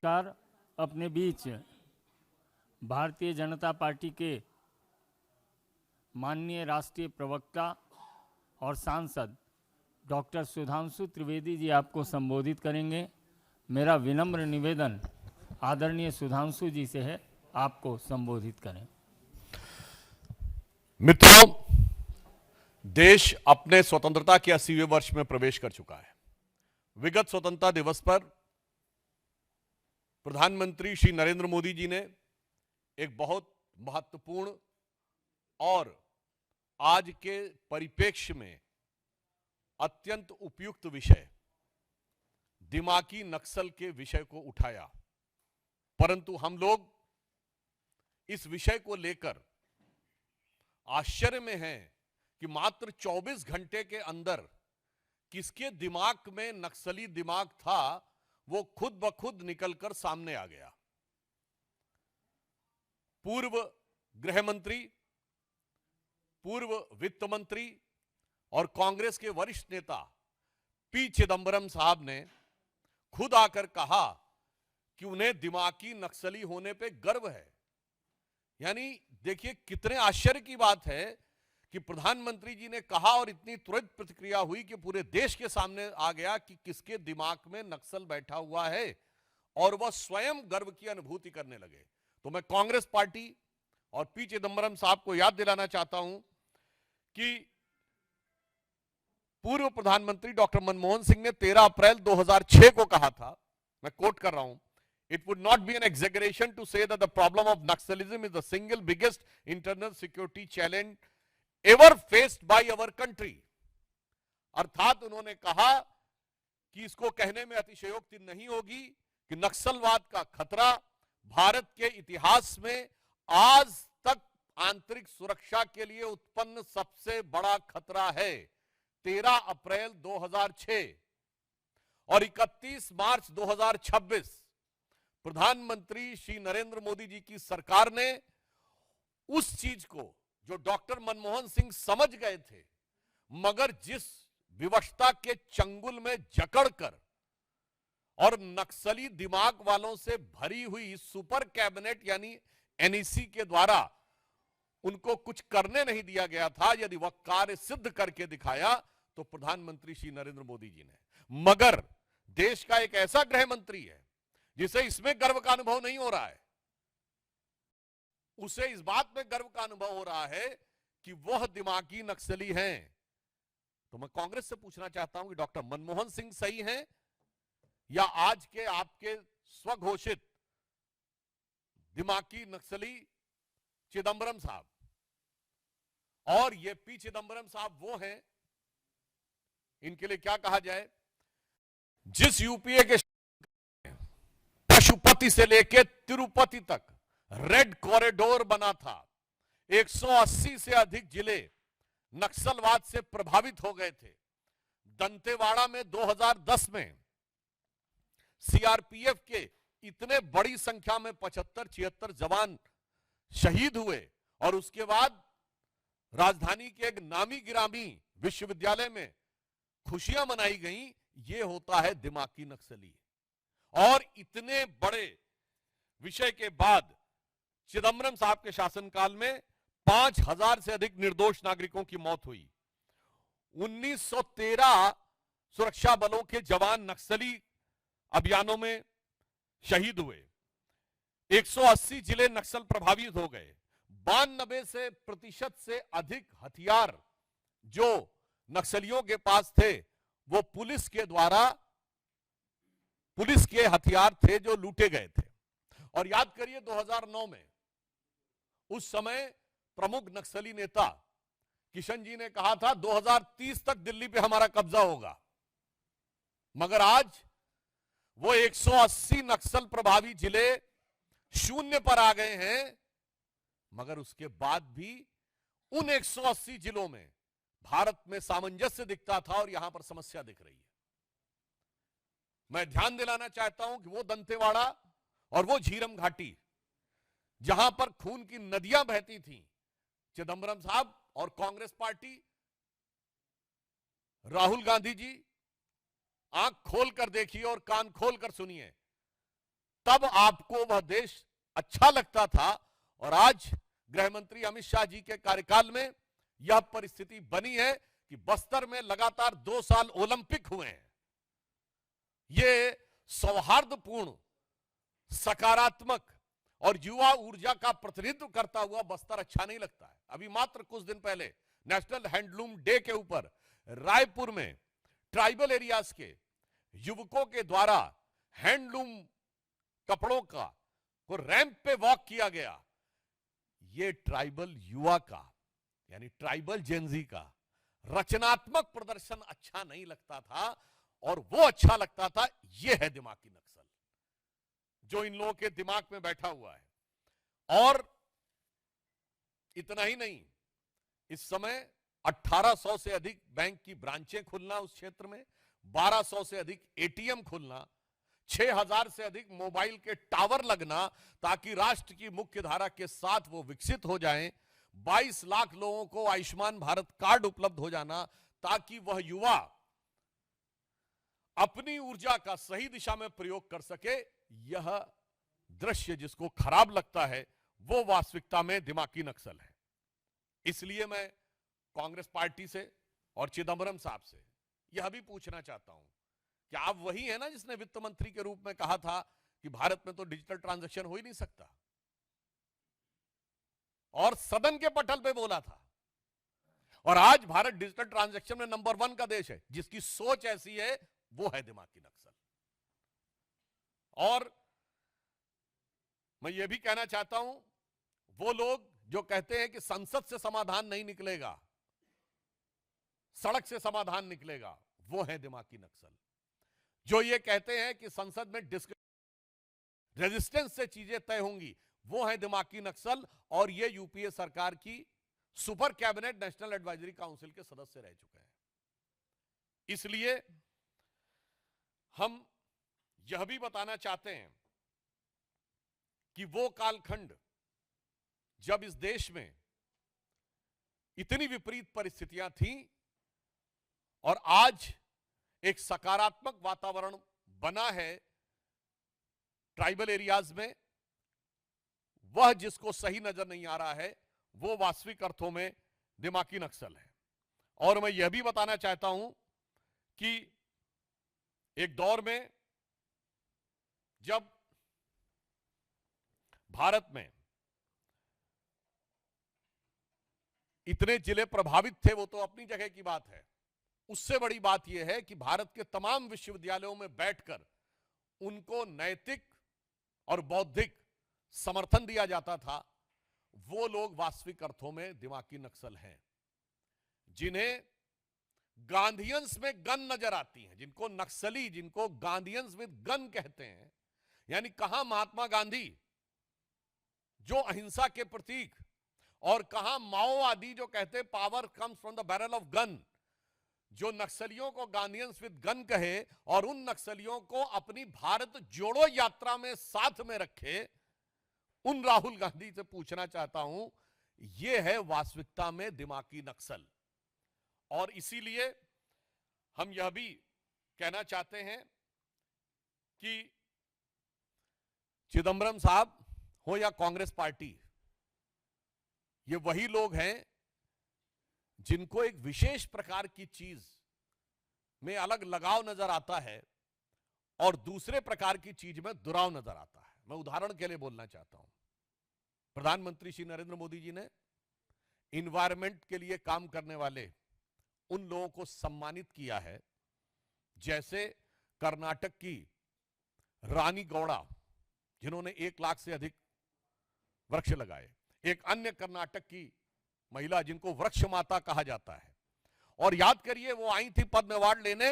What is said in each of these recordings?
नमस्कार। अपने बीच भारतीय जनता पार्टी के माननीय राष्ट्रीय प्रवक्ता और सांसद डॉक्टर सुधांशु त्रिवेदी जी आपको संबोधित करेंगे। मेरा विनम्र निवेदन आदरणीय सुधांशु जी से है, आपको संबोधित करें। मित्रों, देश अपने स्वतंत्रता के 80वें वर्ष में प्रवेश कर चुका है। विगत स्वतंत्रता दिवस पर प्रधानमंत्री श्री नरेंद्र मोदी जी ने एक बहुत महत्वपूर्ण और आज के परिप्रेक्ष्य में अत्यंत उपयुक्त विषय दिमागी नक्सल के विषय को उठाया, परंतु हम लोग इस विषय को लेकर आश्चर्य में हैं कि मात्र 24 घंटे के अंदर किसके दिमाग में नक्सली दिमाग था वो खुद ब खुद निकलकर सामने आ गया। पूर्व गृह मंत्री, पूर्व वित्त मंत्री और कांग्रेस के वरिष्ठ नेता पी चिदंबरम साहब ने खुद आकर कहा कि उन्हें दिमागी नक्सली होने पे गर्व है। यानी देखिए कितने आश्चर्य की बात है कि प्रधानमंत्री जी ने कहा और इतनी तुरंत प्रतिक्रिया हुई कि पूरे देश के सामने आ गया कि किसके दिमाग में नक्सल बैठा हुआ है और वह स्वयं गर्व की अनुभूति करने लगे। तो मैं कांग्रेस पार्टी और पी चिदंबरम साहब को याद दिलाना चाहता हूं कि पूर्व प्रधानमंत्री डॉक्टर मनमोहन सिंह ने 13 अप्रैल 2006 को कहा था, मैं कोट कर रहा हूं, It would not be an exaggeration to say that the problem of Naxalism is the single biggest internal security challenge ever faced by our country. अर्थात उन्होंने कहा कि इसको कहने में अतिशयोक्ति नहीं होगी कि नक्सलवाद का खतरा भारत के इतिहास में आज तक आंतरिक सुरक्षा के लिए उत्पन्न सबसे बड़ा खतरा है। 13 अप्रैल 2006 और 31 मार्च 2026 प्रधानमंत्री श्री नरेंद्र मोदी जी की सरकार ने उस चीज को जो डॉक्टर मनमोहन सिंह समझ गए थे, मगर जिस विवशता के चंगुल में जकड़कर और नक्सली दिमाग वालों से भरी हुई सुपर कैबिनेट यानी एनईसी के द्वारा उनको कुछ करने नहीं दिया गया था, यदि वह कार्य सिद्ध करके दिखाया तो प्रधानमंत्री श्री नरेंद्र मोदी जी ने। मगर देश का एक ऐसा गृह मंत्री है जिसे इसमें गर्व का अनुभव नहीं हो रहा है, उसे इस बात में गर्व का अनुभव हो रहा है कि वह दिमागी नक्सली हैं। तो मैं कांग्रेस से पूछना चाहता हूं कि डॉक्टर मनमोहन सिंह सही हैं या आज के आपके स्वघोषित दिमागी नक्सली चिदंबरम साहब? और ये पी चिदंबरम साहब वो हैं, इनके लिए क्या कहा जाए, जिस यूपीए के पशुपति से लेकर तिरुपति तक रेड कॉरिडोर बना था, 180 से अधिक जिले नक्सलवाद से प्रभावित हो गए थे। दंतेवाड़ा में 2010 में सीआरपीएफ के इतने बड़ी संख्या में 75-76 जवान शहीद हुए और उसके बाद राजधानी के एक नामी गिरामी विश्वविद्यालय में खुशियां मनाई गई। ये होता है दिमागी नक्सली। और इतने बड़े विषय के बाद चिदंबरम साहब के शासनकाल में 5000 से अधिक निर्दोष नागरिकों की मौत हुई। 1913 सुरक्षा बलों के जवान नक्सली अभियानों में शहीद हुए। 180 जिले नक्सल प्रभावित हो गए। 92% से अधिक हथियार जो नक्सलियों के पास थे वो पुलिस के हथियार थे जो लूटे गए थे। और याद करिए 2009 में उस समय प्रमुख नक्सली नेता किशन जी ने कहा था 2030 तक दिल्ली पे हमारा कब्जा होगा, मगर आज वो 180 नक्सल प्रभावी जिले शून्य पर आ गए हैं। मगर उसके बाद भी उन 180 जिलों में भारत में सामंजस्य दिखता था और यहां पर समस्या दिख रही है। मैं ध्यान दिलाना चाहता हूं कि वो दंतेवाड़ा और वो झीरम घाटी जहां पर खून की नदियां बहती थीं, चिदंबरम साहब और कांग्रेस पार्टी, राहुल गांधी जी आंख खोल कर देखिए और कान खोल कर सुनिए। तब आपको वह देश अच्छा लगता था, और आज गृह मंत्री अमित शाह जी के कार्यकाल में यह परिस्थिति बनी है कि बस्तर में लगातार 2 साल ओलंपिक हुए हैं। ये सौहार्दपूर्ण, सकारात्मक और युवा ऊर्जा का प्रतिनिधित्व करता हुआ बस्तर अच्छा नहीं लगता है। अभी मात्र कुछ दिन पहले नेशनल हैंडलूम डे के ऊपर रायपुर में ट्राइबल एरियाज के युवकों के द्वारा हैंडलूम कपड़ों को रैंप पे वॉक किया गया। ये ट्राइबल युवा का, यानी ट्राइबल जेनजी का रचनात्मक प्रदर्शन अच्छा नहीं लगता था, और वो अच्छा लगता था। ये है दिमागी नक्सल जो इन लोगों के दिमाग में बैठा हुआ है। और इतना ही नहीं, इस समय 1800 से अधिक बैंक की ब्रांचें खुलना उस क्षेत्र में, 1200 से अधिक एटीएम खुलना, 6000 से अधिक मोबाइल के टावर लगना ताकि राष्ट्र की मुख्य धारा के साथ वो विकसित हो जाएं, 22 लाख लोगों को आयुष्मान भारत कार्ड उपलब्ध हो जाना ताकि वह युवा अपनी ऊर्जा का सही दिशा में प्रयोग कर सके। यह दृश्य जिसको खराब लगता है वो वास्तविकता में दिमागी नक्सल है। इसलिए मैं कांग्रेस पार्टी से और चिदंबरम साहब से यह भी पूछना चाहता हूं कि आप वही है ना जिसने वित्त मंत्री के रूप में कहा था कि भारत में तो डिजिटल ट्रांजैक्शन हो ही नहीं सकता, और सदन के पटल पे बोला था। और आज भारत डिजिटल ट्रांजैक्शन में नंबर 1 का देश है। जिसकी सोच ऐसी है वो है दिमागी नक्सल। और मैं ये भी कहना चाहता हूं, वो लोग जो कहते हैं कि संसद से समाधान नहीं निकलेगा, सड़क से समाधान निकलेगा, वो है दिमागी नक्सल। जो ये कहते हैं कि संसद में रेजिस्टेंस से चीजें तय होंगी, वो है दिमागी नक्सल। और ये यूपीए सरकार की super cabinet national advisory council के सदस्य रह चुके हैं। इसलिए हम यह भी बताना चाहते हैं कि वो कालखंड जब इस देश में इतनी विपरीत परिस्थितियां थीं और आज एक सकारात्मक वातावरण बना है ट्राइबल एरियाज में, वह जिसको सही नजर नहीं आ रहा है वो वास्तविक अर्थों में दिमागी नक्सल है। और मैं यह भी बताना चाहता हूं कि एक दौर में जब भारत में इतने जिले प्रभावित थे, वो तो अपनी जगह की बात है, उससे बड़ी बात यह है कि भारत के तमाम विश्वविद्यालयों में बैठकर उनको नैतिक और बौद्धिक समर्थन दिया जाता था। वो लोग वास्तविक अर्थों में दिमागी नक्सल हैं, जिन्हें गांधीयंस में गन नजर आती हैं, जिनको नक्सली, जिनको गांधीयंस विद गन कहते हैं। यानी कहां महात्मा गांधी जो अहिंसा के प्रतीक, और कहां माओवादी जो कहते power comes from the barrel of gun, जो नक्सलियों को गांधीयंस विद गन कहे और उन नक्सलियों को अपनी भारत जोड़ो यात्रा में साथ में रखे। उन राहुल गांधी से पूछना चाहता हूं, यह है वास्तविकता में दिमागी नक्सल। और इसीलिए हम यह भी कहना चाहते हैं कि चिदंबरम साहब हो या कांग्रेस पार्टी, ये वही लोग हैं जिनको एक विशेष प्रकार की चीज में अलग लगाव नजर आता है और दूसरे प्रकार की चीज में दुराव नजर आता है। मैं उदाहरण के लिए बोलना चाहता हूं, प्रधानमंत्री श्री नरेंद्र मोदी जी ने इन्वायरमेंट के लिए काम करने वाले उन लोगों को सम्मानित किया है, जैसे कर्नाटक की रानी गौड़ा जिन्होंने 1 लाख से अधिक वृक्ष लगाए, एक अन्य कर्नाटक की महिला जिनको वृक्ष माता कहा जाता है। और याद करिए, वो आई थी पद्म अवार्ड लेने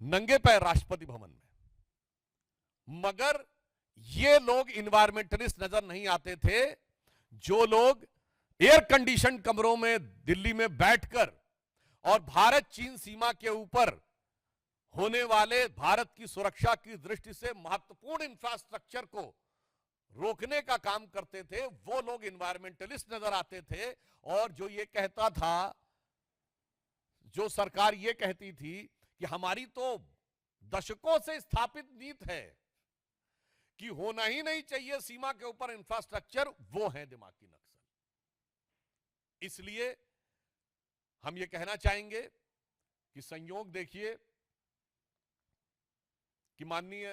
नंगे पैर राष्ट्रपति भवन में। मगर ये लोग इन्वायरमेंटलिस्ट नजर नहीं आते थे, जो लोग एयर कंडीशन कमरों में दिल्ली में बैठकर और भारत चीन सीमा के ऊपर होने वाले भारत की सुरक्षा की दृष्टि से महत्वपूर्ण इंफ्रास्ट्रक्चर को रोकने का काम करते थे, वो लोग इन्वायरमेंटलिस्ट नजर आते थे। और जो ये कहता था, जो सरकार ये कहती थी कि हमारी तो दशकों से स्थापित नीति है, कि होना ही नहीं चाहिए सीमा के ऊपर इंफ्रास्ट्रक्चर, वो है दिमागी नक्सल। इसलिए हम ये कहना चाहेंगे कि संयोग देखिए कि माननीय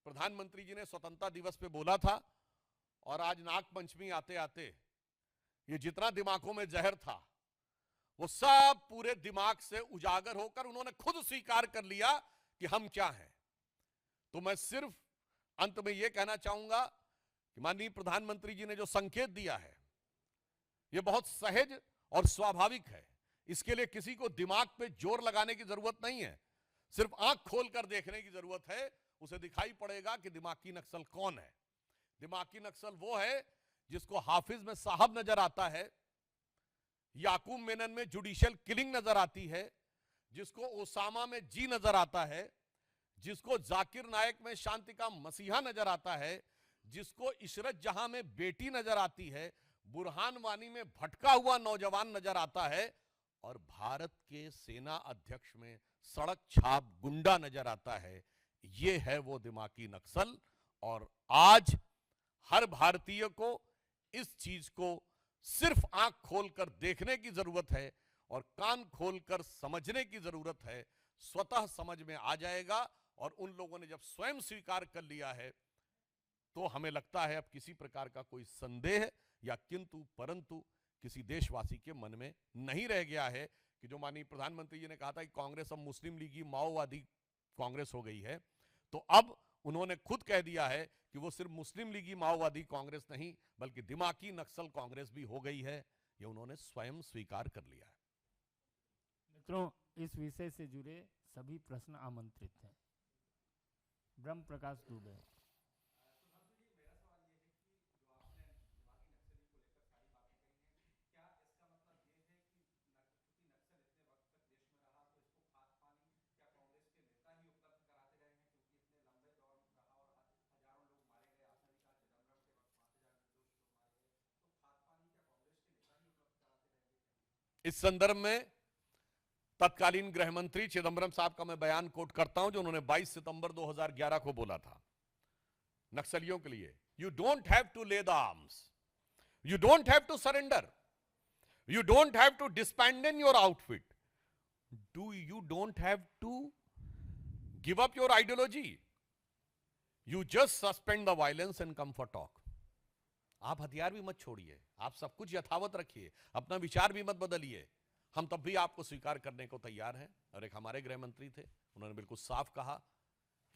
प्रधानमंत्री जी ने स्वतंत्रता दिवस पे बोला था, और आज नागपंचमी आते आते ये जितना दिमागों में जहर था वो सब पूरे दिमाग से उजागर होकर उन्होंने खुद स्वीकार कर लिया कि हम क्या हैं। तो मैं सिर्फ अंत में यह कहना चाहूंगा कि माननीय प्रधानमंत्री जी ने जो संकेत दिया है यह बहुत सहज और स्वाभाविक है। इसके लिए किसी को दिमाग पे जोर लगाने की जरूरत नहीं है, सिर्फ आंख खोलकर देखने की जरूरत है। उसे दिखाई पड़ेगा कि दिमागी नक्सल कौन है। दिमागी नक्सल वो है जिसको हाफिज में साहब नजर आता है, याकूब मेनन में जुडिशियल किलिंग नजर आती है, जिसको ओसामा में जी नजर आता है, जिसको जाकिर नायक में शांति का मसीहा नजर आता है, जिसको इशरत जहां में बेटी नजर आती है, बुरहान वानी में भटका हुआ नौजवान नजर आता है, और भारत के सेना अध्यक्ष में सड़क छाप गुंडा नजर आता है। यह है वो दिमागी नक्सल। और आज हर भारतीय को इस चीज को सिर्फ आंख खोलकर देखने की जरूरत है और कान खोलकर समझने की जरूरत है। स्वतः समझ में आ जाएगा। और उन लोगों ने जब स्वयं स्वीकार कर लिया है तो हमें लगता है अब किसी प्रकार का कोई संदेह या किंतु परंतु किसी देशवासी के मन में नहीं रह गया है कि जो माननीय प्रधानमंत्री जी ने कहा था कि कांग्रेस अब मुस्लिम लीगी माओवादी कांग्रेस हो गई है, तो अब उन्होंने खुद कह दिया है कि वो सिर्फ मुस्लिम लीगी माओवादी कांग्रेस नहीं बल्कि दिमागी नक्सल कांग्रेस भी हो गई है। ये उन्होंने स्वयं स्वीकार कर लिया है। मित्रों, इस विषय से जुड़े सभी प्रश्न आमंत्रित हैं। ब्रह्म प्रकाश दुबे। इस संदर्भ में तत्कालीन गृह मंत्री चिदंबरम साहब का मैं बयान कोट करता हूं जो उन्होंने 22 सितंबर 2011 को बोला था नक्सलियों के लिए। You don't have to lay the arms, you don't have to surrender, you don't have to disband your outfit, you don't have to give up your ideology, you just suspend the violence and come for talk. आप हथियार भी मत छोड़िए, आप सब कुछ यथावत रखिए, अपना विचार भी मत बदलिए, हम तब भी आपको स्वीकार करने को तैयार हैं। और एक हमारे गृह मंत्री थे, उन्होंने बिल्कुल साफ कहा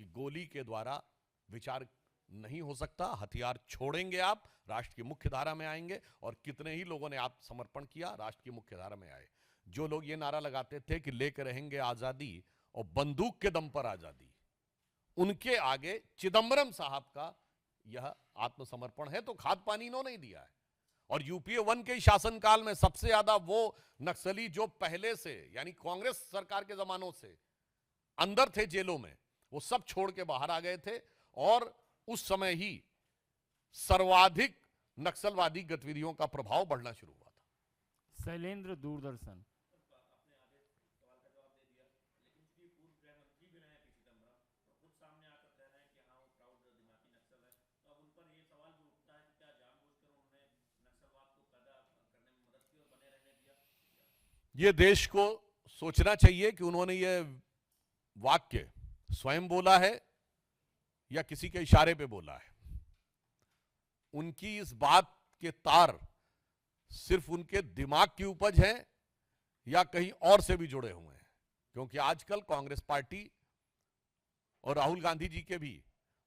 कि गोली के द्वारा विचार नहीं हो सकता, हथियार छोड़ेंगे आप, राष्ट्र की मुख्य धारा में आएंगे। और कितने ही लोगों ने आत्मसमर्पण किया, राष्ट्र की मुख्य धारा में आए। जो लोग ये नारा लगाते थे कि लेकर रहेंगे आजादी और बंदूक के दम पर आजादी, उनके आगे चिदंबरम साहब का यह आत्मसमर्पण है। तो खाद पानी इन्होंने ही दिया है। और यूपीए 1 के शासनकाल में सबसे ज्यादा वो नक्सली जो पहले से यानी कांग्रेस सरकार के जमानों से अंदर थे जेलों में, वो सब छोड़ के बाहर आ गए थे। और उस समय ही सर्वाधिक नक्सलवादी गतिविधियों का प्रभाव बढ़ना शुरू हुआ था। शैलेंद्र, दूरदर्शन। ये देश को सोचना चाहिए कि उन्होंने ये वाक्य स्वयं बोला है या किसी के इशारे पे बोला है। उनकी इस बात के तार सिर्फ उनके दिमाग की उपज है या कहीं और से भी जुड़े हुए हैं। क्योंकि आजकल कांग्रेस पार्टी और राहुल गांधी जी के भी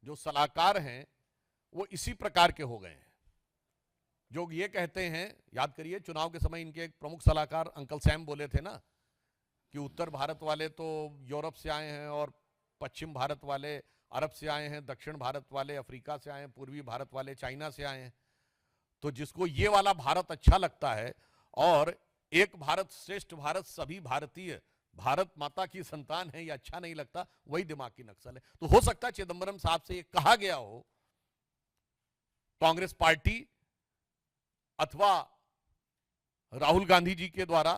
जो सलाहकार हैं वो इसी प्रकार के हो गए हैं, जो ये कहते हैं, याद करिए चुनाव के समय इनके एक प्रमुख सलाहकार अंकल सैम बोले थे ना कि उत्तर भारत वाले तो यूरोप से आए हैं और पश्चिम भारत वाले अरब से आए हैं, दक्षिण भारत वाले अफ्रीका से आए हैं, पूर्वी भारत वाले चाइना से आए हैं। तो जिसको ये वाला भारत अच्छा लगता है और एक भारत श्रेष्ठ भारत, सभी भारतीय भारत माता की संतान है, ये अच्छा नहीं लगता, वही दिमागी नक्सल है। तो हो सकता है चिदंबरम साहब से ये कहा गया हो कांग्रेस पार्टी अथवा राहुल गांधी जी के द्वारा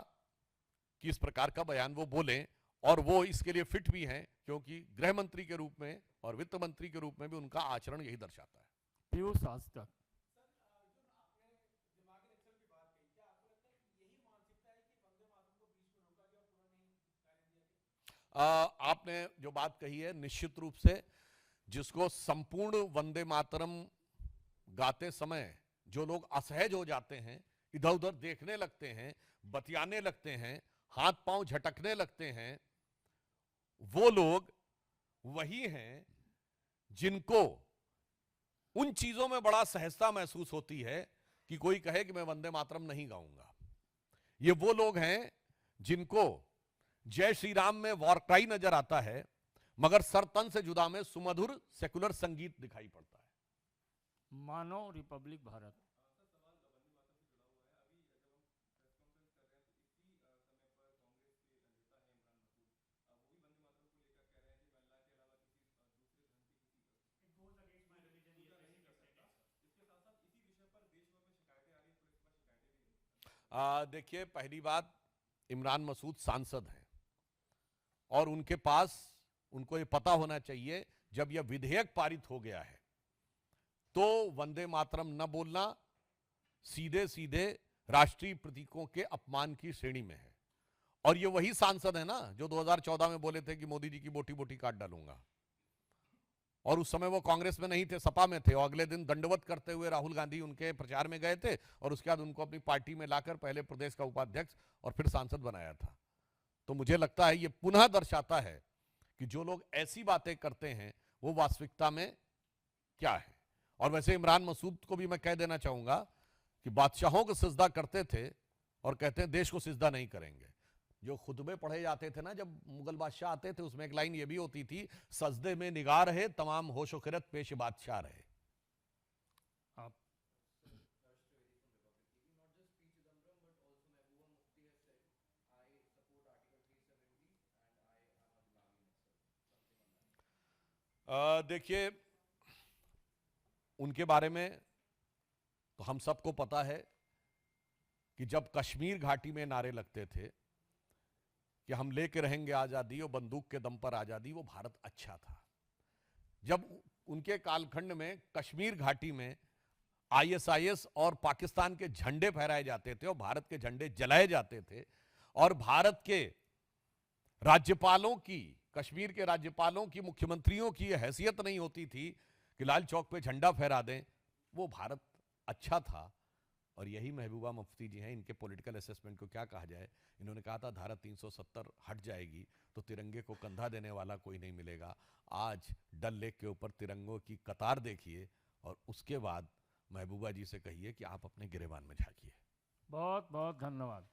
कि इस प्रकार का बयान वो बोलें और वो इसके लिए फिट भी हैं, क्योंकि गृह मंत्री के रूप में और वित्त मंत्री के रूप में भी उनका आचरण यही दर्शाता है। पीयूष आज तक। आपने जो बात कही है, निश्चित रूप से जिसको संपूर्ण वंदे मातरम गाते समय जो लोग असहज हो जाते हैं, इधर उधर देखने लगते हैं, बतियाने लगते हैं, हाथ पांव झटकने लगते हैं, वो लोग वही हैं जिनको उन चीजों में बड़ा सहजता महसूस होती है कि कोई कहे कि मैं वंदे मातरम नहीं गाऊंगा। ये वो लोग हैं जिनको जय श्री राम में वॉर क्राई नजर आता है, मगर सर तन से जुदा में सुमधुर सेकुलर संगीत दिखाई पड़ता है। मानो रिपब्लिक भारत। देखिए, पहली बात, इमरान मसूद सांसद हैं और उनके पास, उनको ये पता होना चाहिए जब यह विधेयक पारित हो गया है तो वंदे मातरम न बोलना सीधे सीधे राष्ट्रीय प्रतीकों के अपमान की श्रेणी में है। और ये वही सांसद है ना जो 2014 में बोले थे कि मोदी जी की बोटी बोटी काट डालूंगा, और उस समय वो कांग्रेस में नहीं थे, सपा में थे, और अगले दिन दंडवत करते हुए राहुल गांधी उनके प्रचार में गए थे और उसके बाद उनको अपनी पार्टी में लाकर पहले प्रदेश का उपाध्यक्ष और फिर सांसद बनाया था। तो मुझे लगता है ये पुनः दर्शाता है कि जो लोग ऐसी बातें करते हैं वो वास्तविकता में क्या है। और वैसे इमरान मसूद को भी मैं कह देना चाहूंगा कि बादशाहों को सिजदा करते थे और कहते हैं देश को सिजदा नहीं करेंगे। जो खुतबे पढ़े जाते थे ना जब मुगल बादशाह आते थे, उसमें एक लाइन ये भी होती थी, सजदे में निगाह रहे तमाम होशो खिरत पेश बादशाह रहे। आप देखिए, उनके बारे में तो हम सबको पता है कि जब कश्मीर घाटी में नारे लगते थे कि हम लेके रहेंगे आजादी और बंदूक के दम पर आजादी, वो भारत अच्छा था। जब उनके कालखंड में कश्मीर घाटी में आईएसआईएस और पाकिस्तान के झंडे फहराए जाते थे और भारत के झंडे जलाए जाते थे, और भारत के राज्यपालों की, कश्मीर के राज्यपालों की, मुख्यमंत्रियों की हैसियत नहीं होती थी कि लाल चौक पे झंडा फहरा दें, वो भारत अच्छा था। और यही महबूबा मुफ्ती जी हैं, इनके पॉलिटिकल असेसमेंट को क्या कहा जाए, इन्होंने कहा था धारा 370 हट जाएगी तो तिरंगे को कंधा देने वाला कोई नहीं मिलेगा। आज डल लेक के ऊपर तिरंगों की कतार देखिए और उसके बाद महबूबा जी से कहिए कि आप अपने गिरेबान में झांकिए। बहुत बहुत धन्यवाद।